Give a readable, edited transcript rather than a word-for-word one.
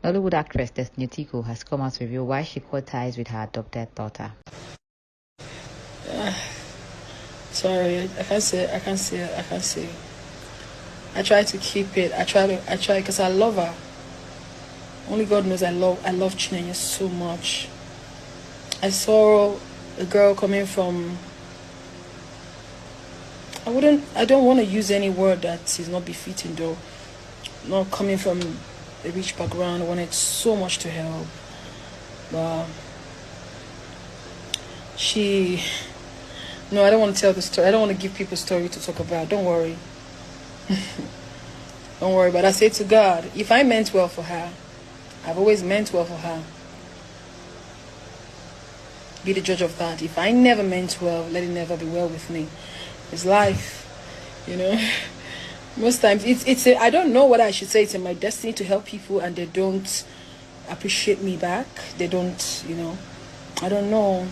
Nollywood actress Destiny Etiko has come out to reveal why she cut ties with her adopted daughter. Sorry, I can't say. I try to keep it. I try because I love her. Only God knows I love Chinenye so much. I saw a girl coming from, I don't want to use any word that is not befitting though. Not coming from a rich background, wanted so much to help. But no, I don't want to tell the story. I don't want to give people a story to talk about. Don't worry. Don't worry. But I say to God, if I meant well for her, I've always meant well for her. Be the judge of that. If I never meant well, let it never be well with me. It's life, you know. Most times I don't know what I should say. It's in my destiny to help people and they don't appreciate me back. They don't, I don't know.